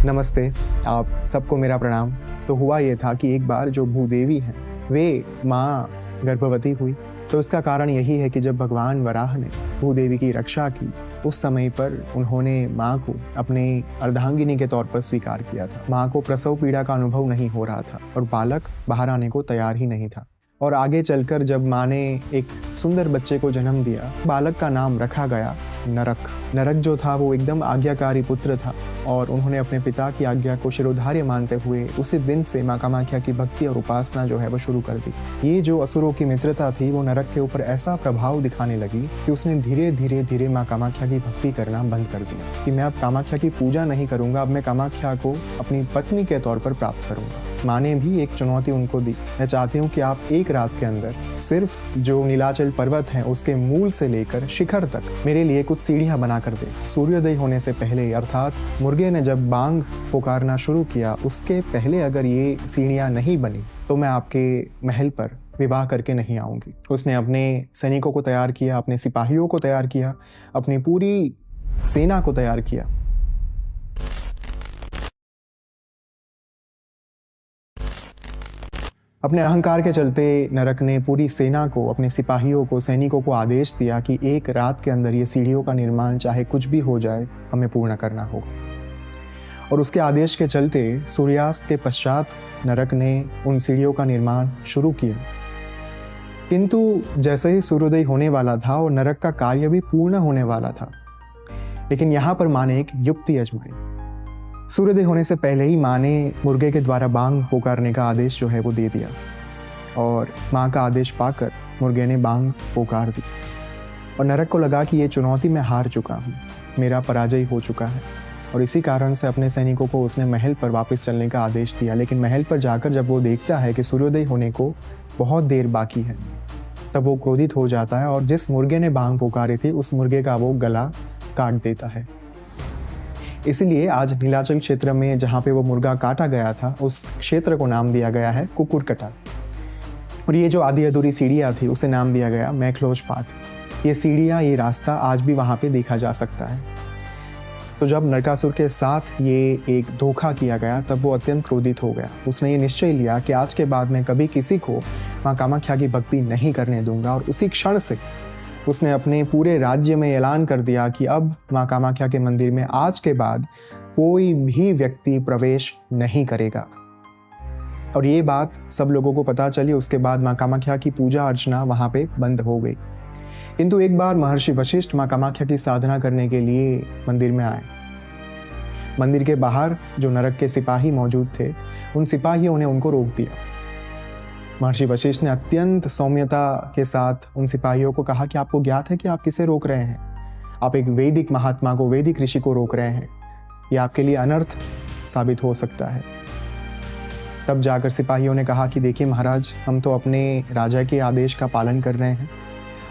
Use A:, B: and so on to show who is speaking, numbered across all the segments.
A: नमस्ते, आप सबको मेरा प्रणाम। तो हुआ ये था कि एक बार जो भूदेवी हैं, वे माँ गर्भवती हुई। तो इसका कारण यही है कि जब भगवान वराह ने भूदेवी की रक्षा की, उस समय पर उन्होंने माँ को अपने अर्धांगिनी के तौर पर स्वीकार किया था। माँ को प्रसव पीड़ा का अनुभव नहीं हो रहा था और बालक बाहर आने को तैयार ही नहीं था। और आगे चलकर जब माँ ने एक सुंदर बच्चे को जन्म दिया, बालक का नाम रखा गया नरक। नरक जो था वो एकदम आज्ञाकारी पुत्र था और उन्होंने अपने पिता की आज्ञा को शिरोधार्य मानते हुए उसी दिन से माँ कामाख्या की भक्ति और उपासना जो है वो शुरू कर दी। ये जो असुरों की मित्रता थी वो नरक के ऊपर ऐसा प्रभाव दिखाने लगी कि उसने धीरे धीरे माँ कामाख्या की भक्ति करना बंद कर दिया कि मैं अब कामाख्या की पूजा नहीं करूंगा, अब मैं कामाख्या को अपनी पत्नी के तौर पर प्राप्त करूंगा। माँ ने भी एक चुनौती उनको दी, मैं चाहती हूँ कि आप एक रात के अंदर सिर्फ जो नीलाचल पर्वत है उसके मूल से लेकर शिखर तक मेरे लिए कुछ सीढ़ियाँ बना कर दे। सूर्योदय होने से पहले, अर्थात मुर्गे ने जब बांग पुकारना शुरू किया उसके पहले अगर ये सीढ़ियाँ नहीं बनी तो मैं आपके महल पर विवाह करके नहीं आऊँगी। उसने अपने सैनिकों को तैयार किया, अपने सिपाहियों को तैयार किया, अपनी पूरी सेना को तैयार किया। अपने अहंकार के चलते नरक ने पूरी सेना को, अपने सिपाहियों को, सैनिकों को आदेश दिया कि एक रात के अंदर ये सीढ़ियों का निर्माण चाहे कुछ भी हो जाए हमें पूर्ण करना होगा। और उसके आदेश के चलते सूर्यास्त के पश्चात नरक ने उन सीढ़ियों का निर्माण शुरू किया। किंतु जैसे ही सूर्योदय होने वाला था और नरक का कार्य भी पूर्ण होने वाला था, लेकिन यहाँ पर माँ ने एक युक्ति आजमाई। सूर्योदय होने से पहले ही माँ ने मुर्गे के द्वारा बांग पुकारने का आदेश जो है वो दे दिया और माँ का आदेश पाकर मुर्गे ने बांग पुकार दी। और नरक को लगा कि ये चुनौती मैं हार चुका हूँ, मेरा पराजय हो चुका है, और इसी कारण से अपने सैनिकों को उसने महल पर वापस चलने का आदेश दिया। लेकिन महल पर जाकर जब वो देखता है कि सूर्योदय होने को बहुत देर बाकी है, तब वो क्रोधित हो जाता है और जिस मुर्गे ने बांग पुकारी थी उस मुर्गे का वो गला काट देता है। इसलिए आज नीलाचल क्षेत्र में जहाँ पे वो मुर्गा काटा गया था उस क्षेत्र को नाम दिया गया है कुकुरकटा। और ये जो आधी अधूरी सीढ़ियाँ थी उसे नाम दिया गया मैखलोज पाथ। ये सीढ़ियाँ, ये रास्ता आज भी वहाँ पे देखा जा सकता है। तो जब नरकासुर के साथ ये एक धोखा किया गया तब वो अत्यंत क्रोधित हो गया। उसने ये निश्चय लिया कि आज के बाद मैं कभी किसी को माँ कामाख्या की भक्ति नहीं करने दूंगा। और उसी क्षण से उसने अपने पूरे राज्य में ऐलान कर दिया कि अब माँ कामाख्या के मंदिर में आज के बाद कोई भी व्यक्ति प्रवेश नहीं करेगा। और ये बात सब लोगों को पता चली। उसके बाद माँ कामाख्या की पूजा अर्चना वहाँ पे बंद हो गई। किंतु एक बार महर्षि वशिष्ठ माँ कामाख्या की साधना करने के लिए मंदिर में आए। मंदिर के बाहर जो नरक के सिपाही मौजूद थे, उन सिपाहियों ने उनको रोक दिया। महर्षि वशिष्ठ ने अत्यंत सौम्यता के साथ उन सिपाहियों को कहा कि आपको ज्ञात है कि आप किसे रोक रहे हैं? आप एक वैदिक महात्मा को, वैदिक ऋषि को रोक रहे हैं। ये आपके लिए अनर्थ साबित हो सकता है। तब जाकर सिपाहियों ने कहा कि देखिए महाराज, हम तो अपने राजा के आदेश का पालन कर रहे हैं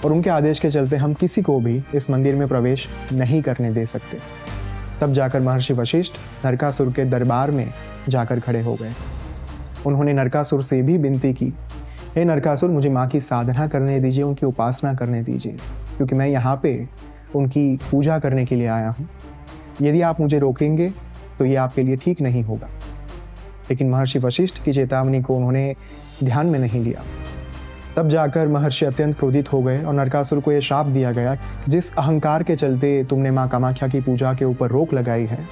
A: और उनके आदेश के चलते हम किसी को भी इस मंदिर में प्रवेश नहीं करने दे सकते। तब जाकर महर्षि वशिष्ठ नरकासुर के दरबार में जाकर खड़े हो गए। उन्होंने नरकासुर से भी विनती की, हे नरकासुर, मुझे माँ की साधना करने दीजिए, उनकी उपासना करने दीजिए, क्योंकि मैं यहाँ पे उनकी पूजा करने के लिए आया हूँ। यदि आप मुझे रोकेंगे तो ये आपके लिए ठीक नहीं होगा। लेकिन महर्षि वशिष्ठ की चेतावनी को उन्होंने ध्यान में नहीं लिया। तब जाकर महर्षि अत्यंत क्रोधित हो गए और नरकासुर को यह शाप दिया गया कि जिस अहंकार के चलते तुमने माँ कामाख्या की पूजा के ऊपर रोक लगाई है,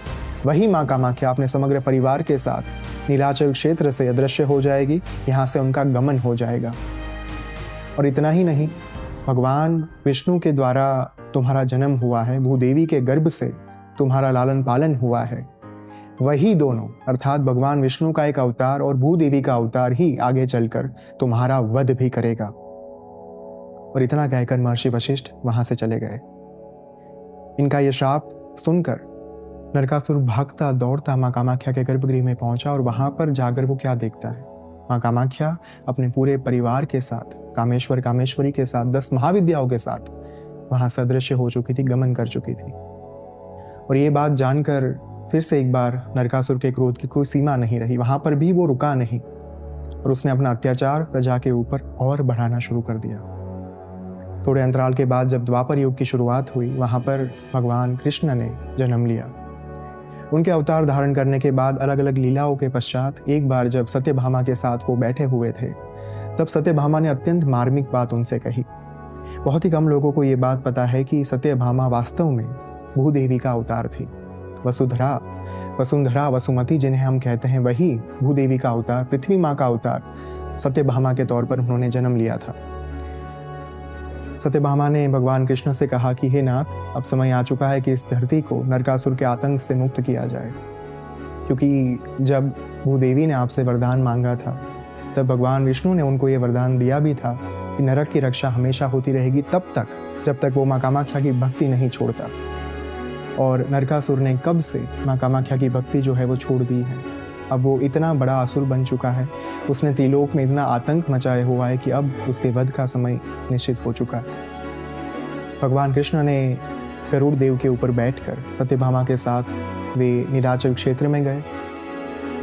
A: वही माँ कामाख्या अपने समग्र परिवार के साथ नीलाचल क्षेत्र से अदृश्य हो जाएगी। यहाँ से उनका गमन हो जाएगा। और इतना ही नहीं, भगवान विष्णु के द्वारा तुम्हारा जन्म हुआ है, भूदेवी के गर्भ से तुम्हारा लालन पालन हुआ है। वही दोनों, अर्थात भगवान विष्णु का एक अवतार और भूदेवी का अवतार ही आगे चलकर तुम्हारा वध भी करेगा। और इतना कहकर महर्षि वशिष्ठ वहां से चले गए। इनका यह श्राप सुनकर नरकासुर भागता दौड़ता माँ कामाख्या के गर्भगृह में पहुंचा और वहां पर जाकर वो क्या देखता है, माँ कामाख्या अपने पूरे परिवार के साथ, कामेश्वर कामेश्वरी के साथ, 10 महाविद्याओं के साथ वहां से अदृश्य हो चुकी थी, गमन कर चुकी थी। और ये बात जानकर फिर से एक बार नरकासुर के क्रोध की कोई सीमा नहीं रही। वहां पर भी वो रुका नहीं और उसने अपना अत्याचार प्रजा के ऊपर और बढ़ाना शुरू कर दिया। थोड़े अंतराल के बाद जब द्वापर युग की शुरुआत हुई, वहां पर भगवान कृष्ण ने जन्म लिया। उनके अवतार धारण करने के बाद अलग अलग लीलाओं के पश्चात एक बार जब सत्यभामा के साथ वो बैठे हुए थे, तब सत्यभामा ने अत्यंत मार्मिक बात उनसे कही। बहुत ही कम लोगों को ये बात पता है कि सत्यभामा वास्तव में भूदेवी का अवतार थी। वसुंधरा वसुमती जिन्हें हम कहते हैं, वही भूदेवी का अवतार, पृथ्वी माँ का अवतार सत्यभामा के तौर पर उन्होंने जन्म लिया था। सत्यभामा ने भगवान कृष्ण से कहा कि हे नाथ, अब समय आ चुका है कि इस धरती को नरकासुर के आतंक से मुक्त किया जाए, क्योंकि जब भूदेवी ने आपसे वरदान मांगा था तब भगवान विष्णु ने उनको ये वरदान दिया भी था कि नरक की रक्षा हमेशा होती रहेगी तब तक जब तक वो माँ कामाख्या की भक्ति नहीं छोड़ता। और नरकासुर ने कब से माँ कामाख्या की भक्ति जो है वो छोड़ दी है। अब वो इतना बड़ा असुर बन चुका है, उसने त्रिलोक में इतना आतंक मचाया हुआ है कि अब उसके वध का समय निश्चित हो चुका है। भगवान कृष्ण ने गरुड़ देव के ऊपर बैठकर सत्यभामा के साथ वे नीलाचल क्षेत्र में गए।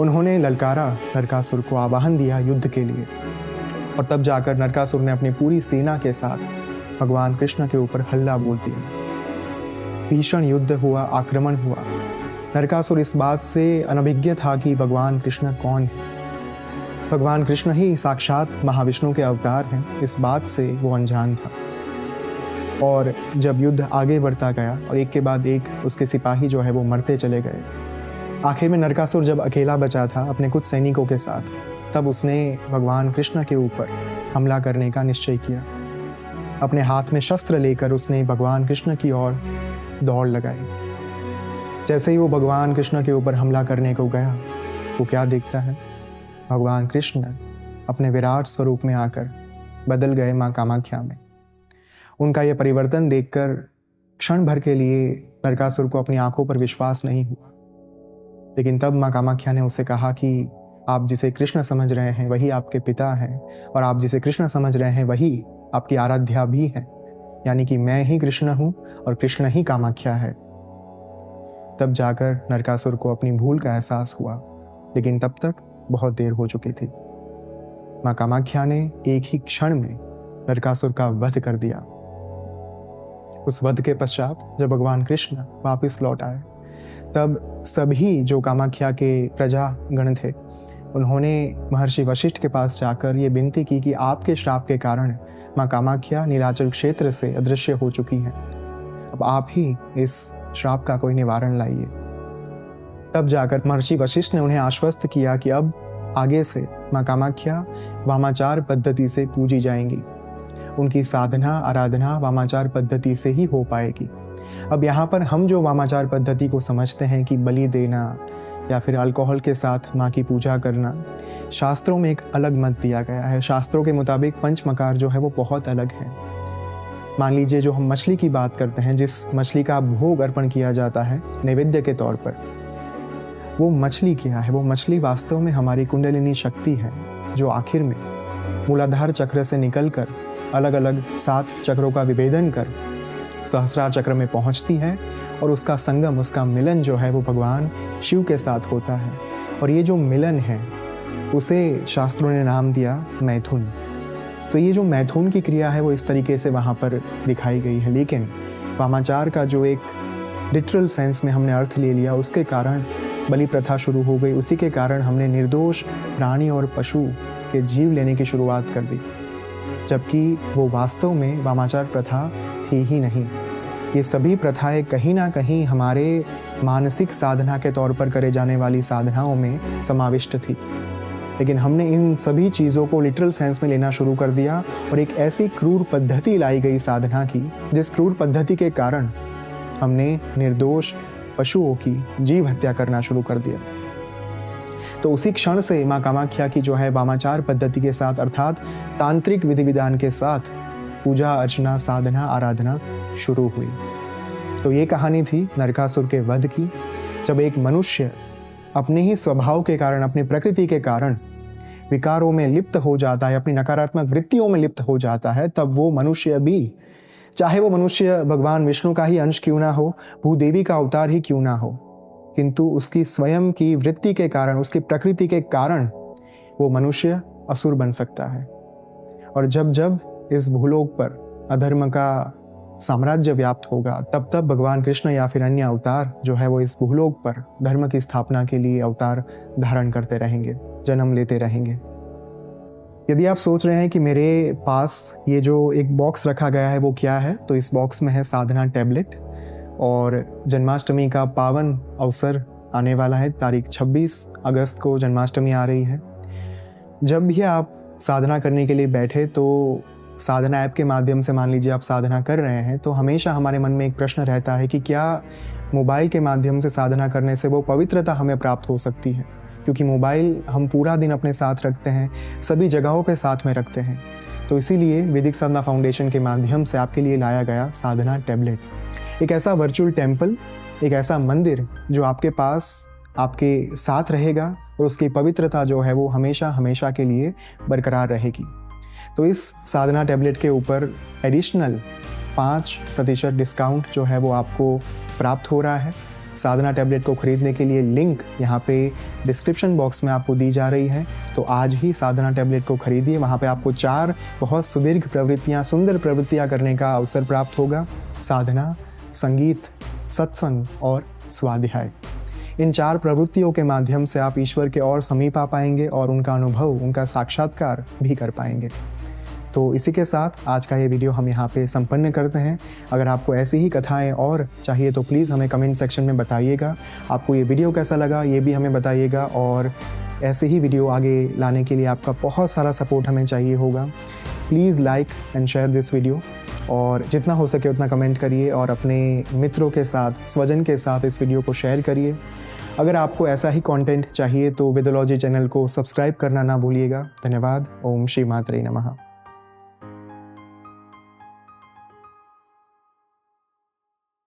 A: उन्होंने ललकारा नरकासुर को, आवाहन दिया युद्ध के लिए, और तब जाकर नरकासुर ने अपनी पूरी सेना के साथ भगवान कृष्ण के ऊपर हल्ला बोल दिया। भीषण युद्ध हुआ, आक्रमण हुआ। नरकासुर इस बात से अनभिज्ञ था कि भगवान कृष्ण कौन है। भगवान कृष्ण ही साक्षात महाविष्णु के अवतार हैं, इस बात से वो अनजान था। और जब युद्ध आगे बढ़ता गया और एक के बाद एक उसके सिपाही जो है वो मरते चले गए, आखिर में नरकासुर जब अकेला बचा था अपने कुछ सैनिकों के साथ, तब उसने भगवान कृष्ण के ऊपर हमला करने का निश्चय किया। अपने हाथ में शस्त्र लेकर उसने भगवान कृष्ण की ओर दौड़ लगाई। जैसे ही वो भगवान कृष्ण के ऊपर हमला करने को गया, वो क्या देखता है, भगवान कृष्ण अपने विराट स्वरूप में आकर बदल गए माँ कामाख्या में। उनका यह परिवर्तन देखकर क्षण भर के लिए नरकासुर को अपनी आंखों पर विश्वास नहीं हुआ। लेकिन तब माँ कामाख्या ने उसे कहा कि आप जिसे कृष्ण समझ रहे हैं वही आपके पिता हैं, और आप जिसे कृष्ण समझ रहे हैं वही आपकी आराध्या भी है, यानी कि मैं ही कृष्ण हूँ और कृष्ण ही कामाख्या है। तब जाकर नरकासुर को अपनी भूल का एहसास हुआ, लेकिन तब तक बहुत देर हो चुकी थी। माँ कामाख्या ने एक ही क्षण में नरकासुर का वध कर दिया। उस वध के पश्चात जब भगवान कृष्ण वापस लौट आए, तब सभी जो कामाख्या के प्रजा गण थे, उन्होंने महर्षि वशिष्ठ के पास जाकर ये विनती की कि आपके श्राप के कारण माँ कामाख्या नीलाचल क्षेत्र से अदृश्य हो चुकी हैं। अब आप ही इस श्राप का कोई निवारण लाइए। तब जाकर महर्षि वशिष्ठ ने उन्हें आश्वस्त किया कि अब आगे से माँ कामाख्या वामाचार पद्धति से पूजी जाएंगी। उनकी साधना आराधना वामाचार पद्धति से ही हो पाएगी। अब यहाँ पर हम जो वामाचार पद्धति को समझते हैं कि बलि देना या फिर अल्कोहल के साथ माँ की पूजा करना, शास्त्रों में एक अलग मत दिया गया है। शास्त्रों के मुताबिक पंचमकार जो है वो बहुत अलग है। मान लीजिए जो हम मछली की बात करते हैं, जिस मछली का भोग अर्पण किया जाता है नैवेद्य के तौर पर, वो मछली क्या है? वो मछली वास्तव में हमारी कुंडलिनी शक्ति है, जो आखिर में मूलाधार चक्र से निकलकर अलग अलग 7 चक्रों का विभेदन कर सहस्रार चक्र में पहुंचती है, और उसका संगम, उसका मिलन जो है वो भगवान शिव के साथ होता है। और ये जो मिलन है उसे शास्त्रों ने नाम दिया मैथुन। तो ये जो मैथुन की क्रिया है वो इस तरीके से वहाँ पर दिखाई गई है। लेकिन वामाचार का जो एक लिटरल सेंस में हमने अर्थ ले लिया, उसके कारण बलि प्रथा शुरू हो गई। उसी के कारण हमने निर्दोष प्राणी और पशु के जीव लेने की शुरुआत कर दी, जबकि वो वास्तव में वामाचार प्रथा थी ही नहीं। ये सभी प्रथाएं कहीं ना कहीं हमारे मानसिक साधना के तौर पर करे जाने वाली साधनाओं में समाविष्ट थी। लेकिन हमने इन सभी चीज़ों को लिटरल सेंस में लेना शुरू कर दिया, और एक ऐसी क्रूर पद्धति लाई गई साधना की, जिस क्रूर पद्धति के कारण हमने निर्दोष पशुओं की जीव हत्या करना शुरू कर दिया। तो उसी क्षण से माँ कामाख्या की जो है वामाचार पद्धति के साथ, अर्थात तांत्रिक विधि विधान के साथ पूजा अर्चना साधना आराधना शुरू हुई। तो ये कहानी थी नरकासुर के वध की। जब एक मनुष्य अपने ही स्वभाव के कारण, अपनी प्रकृति के कारण विकारों में लिप्त हो जाता है, अपनी नकारात्मक वृत्तियों में लिप्त हो जाता है, तब वो मनुष्य भी, चाहे वो मनुष्य भगवान विष्णु का ही अंश क्यों ना हो, भूदेवी का अवतार ही क्यों ना हो, किंतु उसकी स्वयं की वृत्ति के कारण, उसकी प्रकृति के कारण वो मनुष्य असुर बन सकता है। और जब जब इस भूलोक पर अधर्म का साम्राज्य व्याप्त होगा, तब तब भगवान कृष्ण या फिर अन्य अवतार जो है वो इस भूलोक पर धर्म की स्थापना के लिए अवतार धारण करते रहेंगे, जन्म लेते रहेंगे। यदि आप सोच रहे हैं कि मेरे पास ये जो एक बॉक्स रखा गया है वो क्या है, तो इस बॉक्स में है साधना टैबलेट। और जन्माष्टमी का पावन अवसर आने वाला है, तारीख 26 अगस्त को जन्माष्टमी आ रही है। जब भी आप साधना करने के लिए बैठे तो साधना ऐप के माध्यम से मान लीजिए आप साधना कर रहे हैं, तो हमेशा हमारे मन में एक प्रश्न रहता है कि क्या मोबाइल के माध्यम से साधना करने से वो पवित्रता हमें प्राप्त हो सकती है, क्योंकि मोबाइल हम पूरा दिन अपने साथ रखते हैं, सभी जगहों पे साथ में रखते हैं। तो इसीलिए वैदिक साधना फाउंडेशन के माध्यम से आपके लिए लाया गया साधना टैबलेट, एक ऐसा वर्चुअल टेम्पल, एक ऐसा मंदिर जो आपके पास आपके साथ रहेगा और उसकी पवित्रता जो है वो हमेशा हमेशा के लिए बरकरार रहेगी। तो इस साधना टैबलेट के ऊपर एडिशनल 5% डिस्काउंट जो है वो आपको प्राप्त हो रहा है। साधना टैबलेट को खरीदने के लिए लिंक यहाँ पे डिस्क्रिप्शन बॉक्स में आपको दी जा रही है, तो आज ही साधना टैबलेट को खरीदिए। वहाँ पे आपको 4 बहुत सुदीर्घ प्रवृत्तियाँ, सुंदर प्रवृत्तियाँ करने का अवसर प्राप्त होगा। साधना, संगीत, सत्संग और स्वाध्याय, इन 4 प्रवृत्तियों के माध्यम से आप ईश्वर के और समीप आ पाएंगे और उनका अनुभव, उनका साक्षात्कार भी कर पाएंगे। तो इसी के साथ आज का ये वीडियो हम यहाँ पे संपन्न करते हैं। अगर आपको ऐसी ही कथाएं और चाहिए तो प्लीज़ हमें कमेंट सेक्शन में बताइएगा। आपको ये वीडियो कैसा लगा ये भी हमें बताइएगा, और ऐसे ही वीडियो आगे लाने के लिए आपका बहुत सारा सपोर्ट हमें चाहिए होगा। Please like and share this video, और जितना हो सके उतना कमेंट करिए और अपने मित्रों के साथ, स्वजन के साथ इस वीडियो को शेयर करिए। अगर आपको ऐसा ही कंटेंट चाहिए तो वेदोलॉजी चैनल को सब्सक्राइब करना ना भूलिएगा। धन्यवाद। ओम श्री मात्रे नमः।